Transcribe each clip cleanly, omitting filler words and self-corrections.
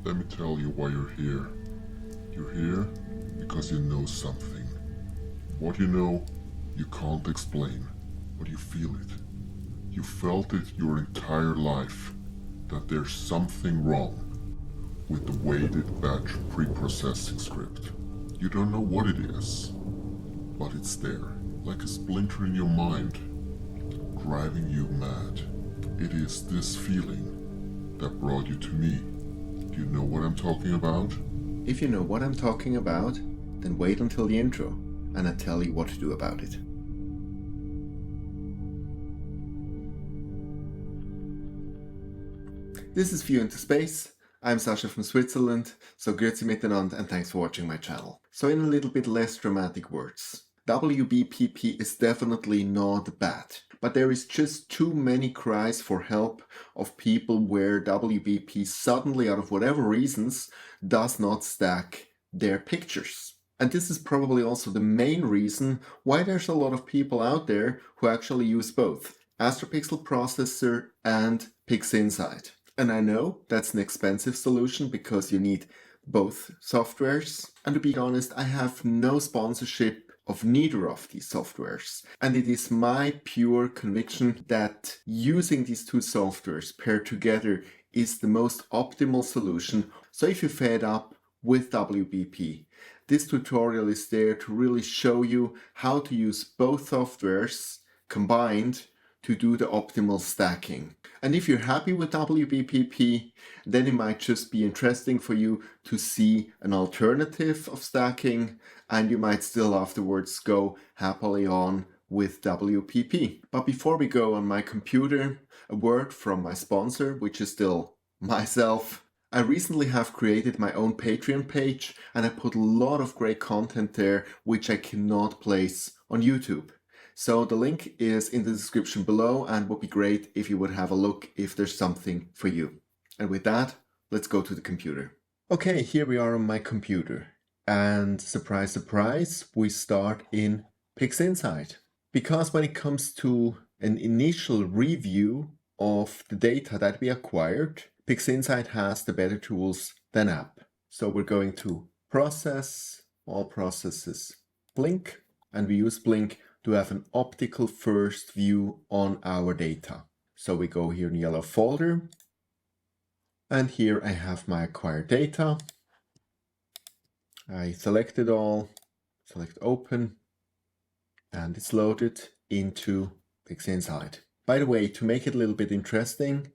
Let me tell you why you're here. You're here because you know something. What you know, you can't explain, but you feel it. You felt it your entire life, that there's something wrong with the weighted batch pre-processing script. You don't know what it is, but it's there, like a splinter in your mind, driving you mad. It is this feeling that brought you to me. Do you know what I'm talking about? If you know what I'm talking about, then wait until the intro, and I'll tell you what to do about it. This is View into Space. I'm Sasha from Switzerland, so grüezi miteinander and thanks for watching my channel. So in a little bit less dramatic words, WBPP is definitely not bad, but there is just too many cries for help of people where WBP suddenly, out of whatever reasons, does not stack their pictures. And this is probably also the main reason why there's a lot of people out there who actually use both AstroPixelProcessor and PixInsight. And I know that's an expensive solution because you need both softwares. And to be honest, I have no sponsorship of neither of these softwares. And it is my pure conviction that using these two softwares paired together is the most optimal solution. So if you're fed up with WBP, this tutorial is there to really show you how to use both softwares combined to do the optimal stacking. And if you're happy with WBPP, then it might just be interesting for you to see an alternative of stacking, and you might still afterwards go happily on with WPP. But before we go on my computer, a word from my sponsor, which is still myself. I recently have created my own Patreon page, and I put a lot of great content there which I cannot place on YouTube. So the link is in the description below and would be great if you would have a look if there's something for you. And with that, let's go to the computer. Okay, here we are on my computer. And surprise, surprise, we start in PixInsight. Because when it comes to an initial review of the data that we acquired, PixInsight has the better tools than app. So we're going to Process, All Processes, Blink, and we use Blink to have an optical first view on our data. So we go here in yellow folder, and here I have my acquired data. I select it all, select open, and it's loaded into PixInsight. By the way, to make it a little bit interesting,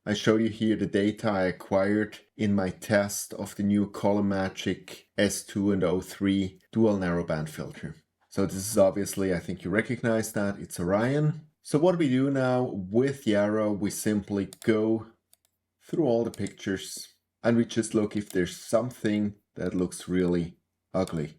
I show you here the data I acquired in my test of the new Column Magic S2 and O3 dual narrowband filter. So this is obviously, I think you recognize that, it's Orion. So what we do now with the arrow, we simply go through all the pictures and we just look if there's something that looks really ugly.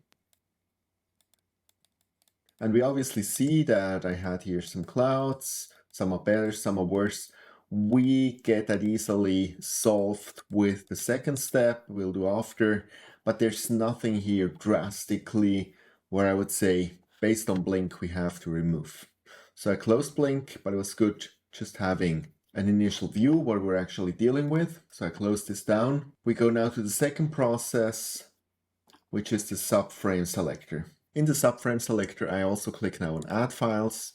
And we obviously see that I had here some clouds, some are better, some are worse. We get that easily solved with the second step, we'll do after, but there's nothing here drastically where I would say, based on Blink, we have to remove. So I closed Blink, but it was good just having an initial view what we're actually dealing with. So I close this down. We go now to the second process, which is the subframe selector. In the subframe selector, I also click now on Add Files.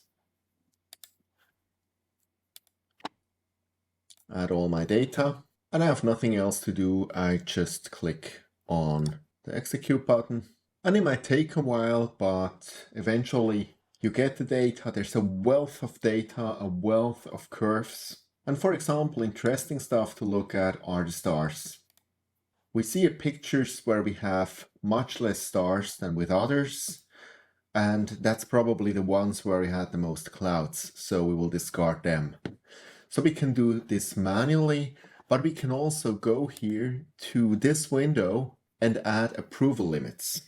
Add all my data. And I have nothing else to do. I just click on the Execute button. And it might take a while, but eventually you get the data. There's a wealth of data, a wealth of curves. And for example, interesting stuff to look at are the stars. We see pictures where we have much less stars than with others. And that's probably the ones where we had the most clouds. So we will discard them. So we can do this manually, but we can also go here to this window and add approval limits.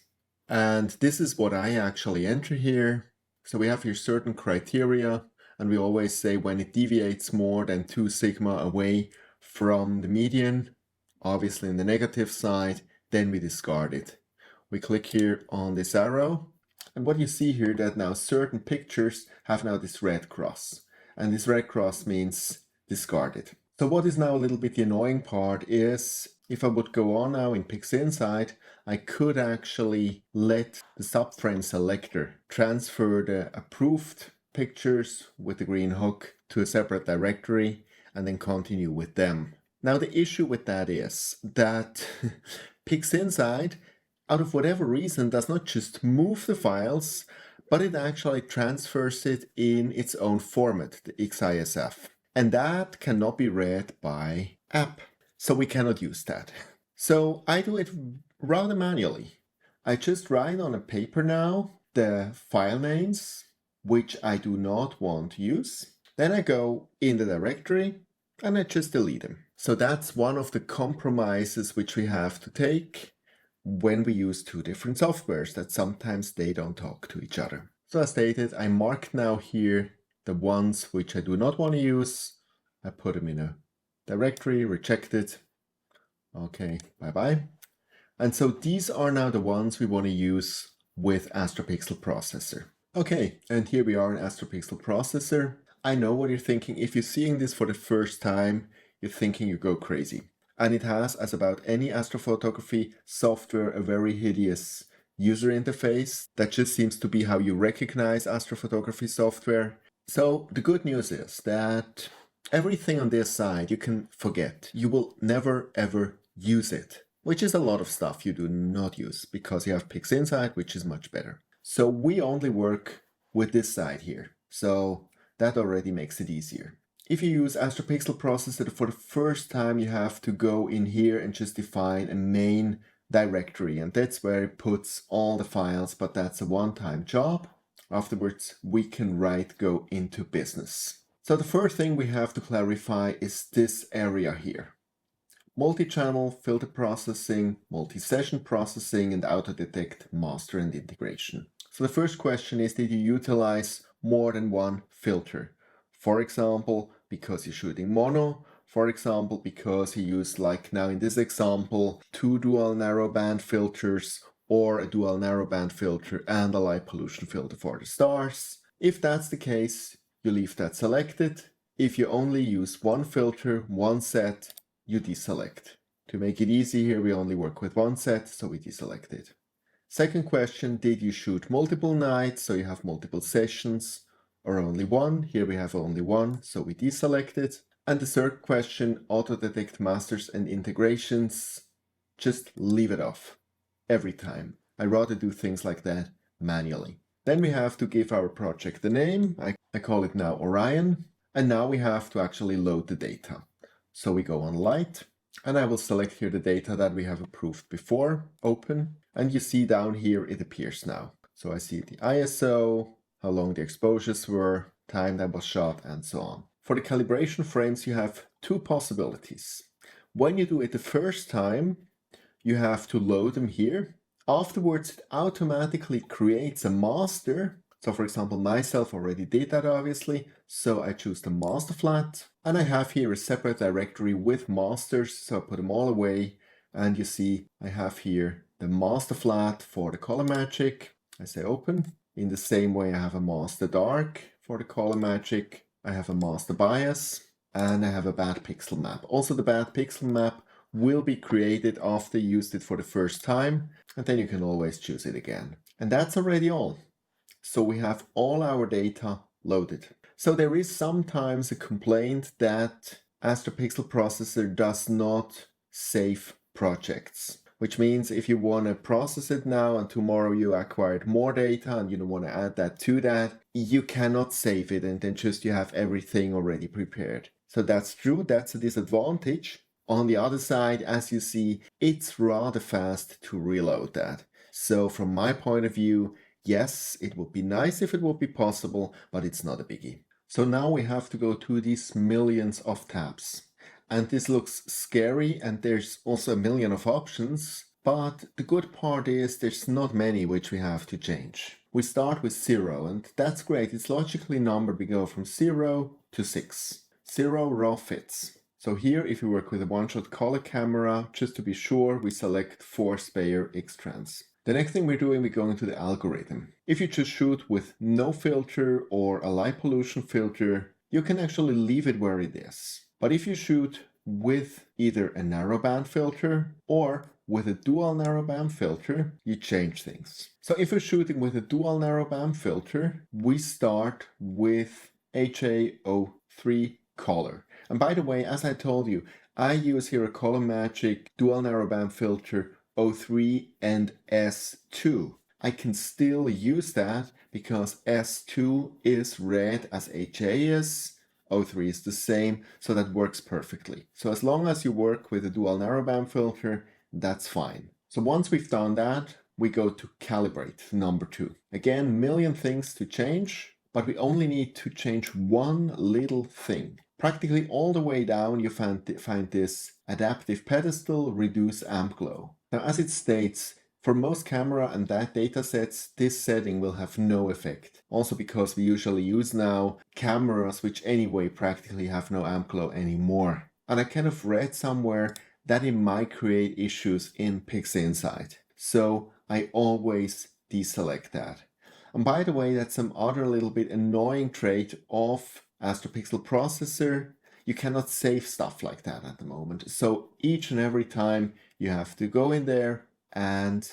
And this is what I actually enter here. So we have here certain criteria, and we always say when it deviates more than 2 sigma away from the median, obviously in the negative side, then we discard it. We click here on this arrow, and what you see here that now certain pictures have now this red cross. And this red cross means discarded. So what is now a little bit the annoying part is If I would go on now in PixInsight, I could actually let the subframe selector transfer the approved pictures with the green hook to a separate directory and then continue with them. Now the issue with that is that PixInsight, out of whatever reason, does not just move the files, but it actually transfers it in its own format, the XISF. And that cannot be read by app. So we cannot use that. So I do it rather manually. I just write on a paper now the file names which I do not want to use. Then I go in the directory and I just delete them. So that's one of the compromises which we have to take when we use two different softwares, that sometimes they don't talk to each other. So as stated, I marked now here the ones which I do not want to use. I put them in a directory, reject it. Okay, bye-bye. And so these are now the ones we want to use with AstroPixelProcessor. Okay, and here we are in AstroPixelProcessor. I know what you're thinking. If you're seeing this for the first time, you're thinking you go crazy. And it has, as about any astrophotography software, a very hideous user interface. That just seems to be how you recognize astrophotography software. So the good news is that everything on this side you can forget. You will never ever use it, which is a lot of stuff you do not use because you have PixInsight, which is much better. So we only work with this side here. So that already makes it easier. If you use AstroPixelProcessor for the first time, you have to go in here and just define a main directory, and that's where it puts all the files, but that's a one-time job. Afterwards, we can go into business. So the first thing we have to clarify is this area here. Multi-channel filter processing, multi-session processing, and auto-detect master and integration. So the first question is, did you utilize more than one filter? For example, because you're shooting mono, for example, because you use, like now in this example, 2 dual narrowband filters or a dual narrowband filter and a light pollution filter for the stars. If that's the case, you leave that selected. If you only use one filter, one set, you deselect. To make it easy here, we only work with one set, so we deselect it. Second question, did you shoot multiple nights, so you have multiple sessions, or only one? Here we have only one, so we deselect it. And the third question, auto-detect masters and integrations, just leave it off every time. I'd rather do things like that manually. Then we have to give our project a name. I call it now Orion. And now we have to actually load the data. So we go on light, and I will select here the data that we have approved before, open, and you see down here it appears now. So I see the ISO, how long the exposures were, time that was shot, and so on. For the calibration frames, you have two possibilities. When you do it the first time, you have to load them here. Afterwards, it automatically creates a master. So for example, myself already did that obviously. So I choose the master flat, and I have here a separate directory with masters. So I put them all away, and you see I have here the master flat for the color magic. I say open. In the same way, I have a master dark for the color magic. I have a master bias, and I have a bad pixel map. Also, the bad pixel map will be created after you used it for the first time, and then you can always choose it again. And that's already all. So we have all our data loaded. So there is sometimes a complaint that AstroPixelProcessor does not save projects, which means if you want to process it now and tomorrow you acquired more data and you don't want to add that to that, you cannot save it and then just you have everything already prepared. So that's true, that's a disadvantage. On the other side, as you see, it's rather fast to reload that. So from my point of view, yes, it would be nice if it would be possible, but it's not a biggie. So now we have to go to these millions of tabs. And this looks scary, and there's also a million of options, but the good part is there's not many which we have to change. We start with 0, and that's great. It's logically numbered. We go from 0 to 6. 0 raw fits. So here, if we work with a one-shot color camera, just to be sure, we select force Bayer X-Trans. The next thing we're doing, we go into the algorithm. If you just shoot with no filter or a light pollution filter, you can actually leave it where it is. But if you shoot with either a narrowband filter or with a dual narrowband filter, you change things. So if we're shooting with a dual narrowband filter, we start with HA03 color. And by the way, as I told you, I use here a Color Magic dual narrowband filter 03 and S2. I can still use that because S2 is red as HA is, 03 is the same, so that works perfectly. So as long as you work with a dual narrowband filter, that's fine. So once we've done that, we go to calibrate, number 2. Again, million things to change, but we only need to change one little thing. Practically all the way down, you find this adaptive pedestal reduce amp glow. Now, as it states, for most camera and that datasets, this setting will have no effect. Also because we usually use now cameras which anyway practically have no amp glow anymore. And I kind of read somewhere that it might create issues in PixInsight. So I always deselect that. And by the way, that's some other little bit annoying trait of AstroPixelProcessor. You cannot save stuff like that at the moment. So each and every time you have to go in there and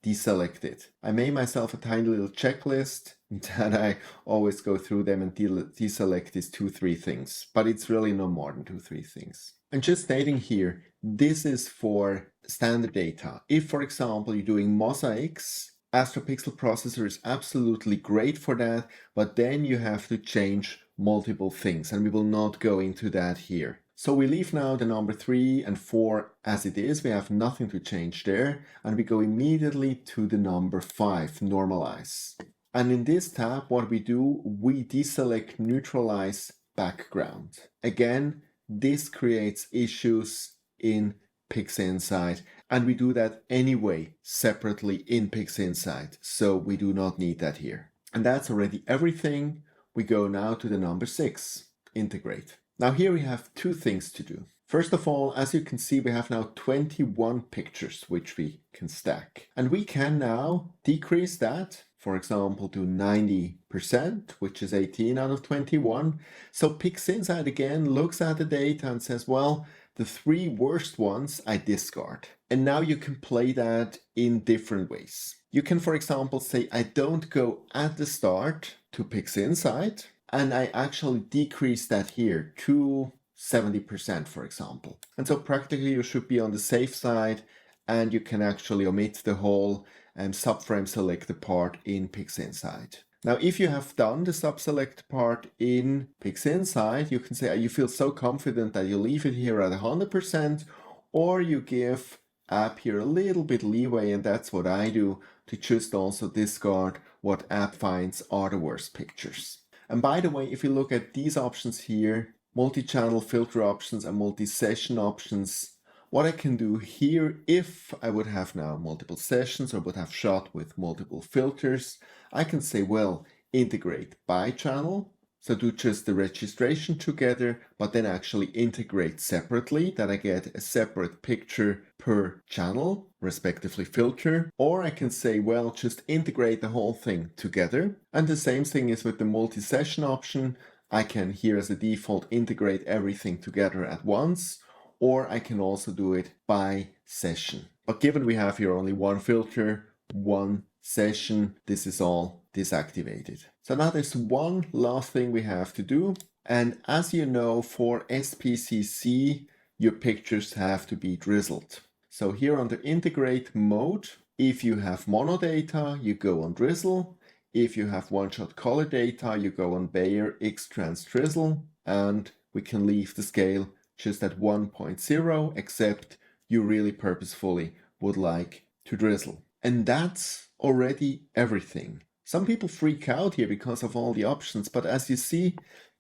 deselect it. I made myself a tiny little checklist that I always go through them and deselect these 2-3 things. But it's really no more than 2-3 things. And just stating here, this is for standard data. If, for example, you're doing mosaics, AstroPixelProcessor is absolutely great for that, but then you have to change multiple things, and we will not go into that here. So we leave now the number 3 and 4 as it is. We have nothing to change there, and we go immediately to the number 5, normalize. And in this tab, what we do, we deselect neutralize background. Again, this creates issues in PixInsight, and we do that anyway separately in PixInsight, so we do not need that here. And that's already everything. We go now to the number 6, integrate. Now here we have 2 things to do. First of all, as you can see, we have now 21 pictures which we can stack. And we can now decrease that, for example, to 90%, which is 18 out of 21. So PixInsight again looks at the data and says, well, the 3 worst ones I discard. And now you can play that in different ways. You can, for example, say, I don't go at the start to PixInsight, and I actually decrease that here to 70%, for example. And so practically you should be on the safe side, and you can actually omit the whole subframe selected part in PixInsight. Now, if you have done the subselect part in PixInsight, you can say you feel so confident that you leave it here at 100%, or you give app here a little bit leeway, and that's what I do, to just also discard what app finds are the worst pictures. And by the way, if you look at these options here, multi-channel filter options and multi-session options, what I can do here, if I would have now multiple sessions or would have shot with multiple filters, I can say, well, integrate by channel. So do just the registration together, but then actually integrate separately, that I get a separate picture per channel, respectively filter. Or I can say, well, just integrate the whole thing together. And the same thing is with the multi-session option. I can here as a default integrate everything together at once, or I can also do it by session. But given we have here only one filter, one session, this is all deactivated. So now there's one last thing we have to do. And as you know, for SPCC, your pictures have to be drizzled. So here under integrate mode, if you have mono data, you go on drizzle. If you have one-shot color data, you go on Bayer X-Trans drizzle, and we can leave the scale just at 1.0, except you really purposefully would like to drizzle. And that's already everything. Some people freak out here because of all the options, but as you see,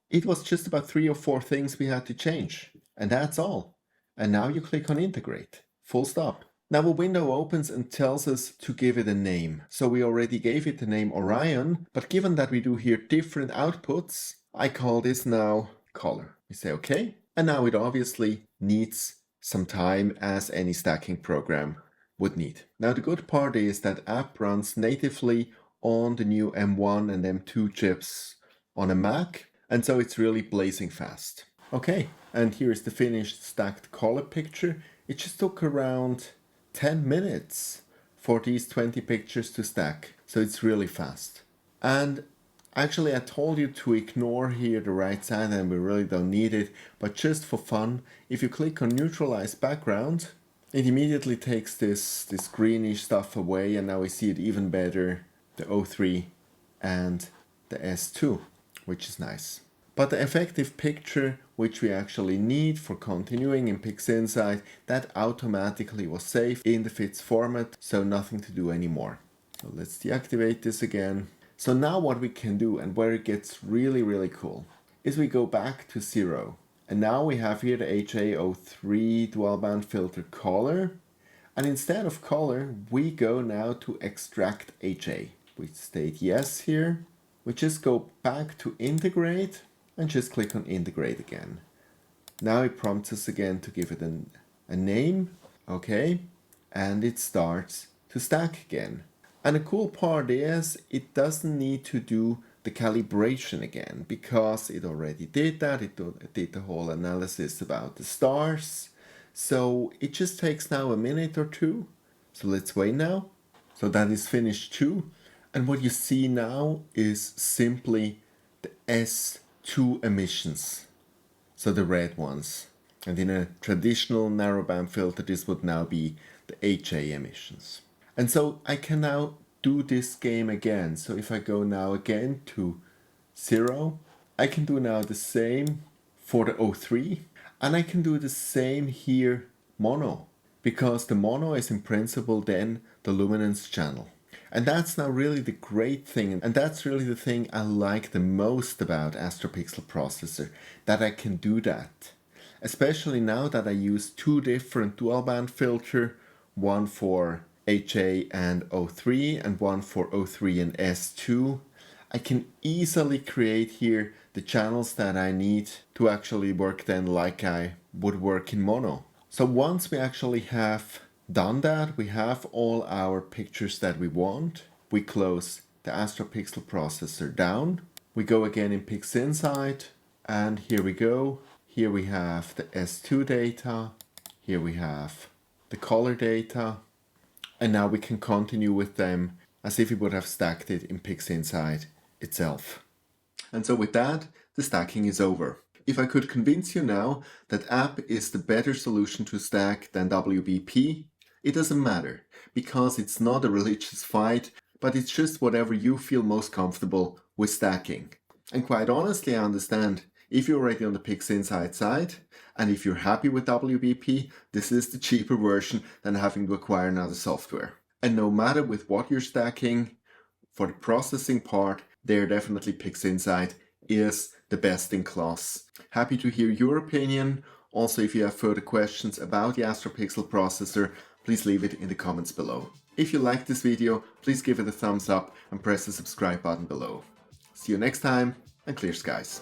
it was just about 3 or 4 things we had to change. And that's all. And now you click on integrate. Full stop. Now a window opens and tells us to give it a name. So we already gave it the name Orion, but given that we do here different outputs, I call this now color. We say okay, and now it obviously needs some time as any stacking program would need. Now the good part is that app runs natively on the new M1 and M2 chips on a Mac, and so it's really blazing fast. Okay, And here is the finished stacked color picture. It just took around 10 minutes for these 20 pictures to stack. So it's really fast. And actually I told you to ignore here the right side and we really don't need it. But just for fun, if you click on neutralize background, it immediately takes this greenish stuff away, and now we see it even better, the O3 and the S2, which is nice. But the effective picture, which we actually need for continuing in PixInsight, that automatically was saved in the FITS format, so nothing to do anymore. So let's deactivate this again. So now what we can do, and where it gets really cool, is we go back to 0. And now we have here the HA03 dual band filter color. And instead of color, we go now to extract HA. We state yes here. We just go back to integrate and just click on integrate again. Now it prompts us again to give it a name. Okay. And it starts to stack again. And the cool part is it doesn't need to do the calibration again, because it already did that. It did the whole analysis about the stars. So it just takes now a minute or two. So let's wait now. So that is finished too. And what you see now is simply the S2 emissions. So the red ones. And in a traditional narrowband filter, this would now be the HA emissions. And so I can now do this game again. So if I go now again to 0, I can do now the same for the O3, and I can do the same here mono, because the mono is in principle then the luminance channel. And that's now really the great thing, and that's really the thing I like the most about AstroPixelProcessor, that I can do that. Especially now that I use 2 different dual band filter, one for HA and O3 and one for O3 and S2. I can easily create here the channels that I need to actually work then like I would work in mono. So once we actually have done that, we have all our pictures that we want. We close the AstroPixelProcessor down. We go again in PixInsight, and here we go. Here we have the S2 data. Here we have the color data. And now we can continue with them as if we would have stacked it in PixInsight itself. And so with that, the stacking is over. If I could convince you now that app is the better solution to stack than WBP, it doesn't matter, because it's not a religious fight, but it's just whatever you feel most comfortable with stacking. And quite honestly, I understand if you're already on the PixInsight side, and if you're happy with WBP, this is the cheaper version than having to acquire another software. And no matter with what you're stacking, for the processing part, there definitely PixInsight is the best in class. Happy to hear your opinion. Also, if you have further questions about the AstroPixel processor, please leave it in the comments below. If you liked this video, please give it a thumbs up and press the subscribe button below. See you next time, and clear skies.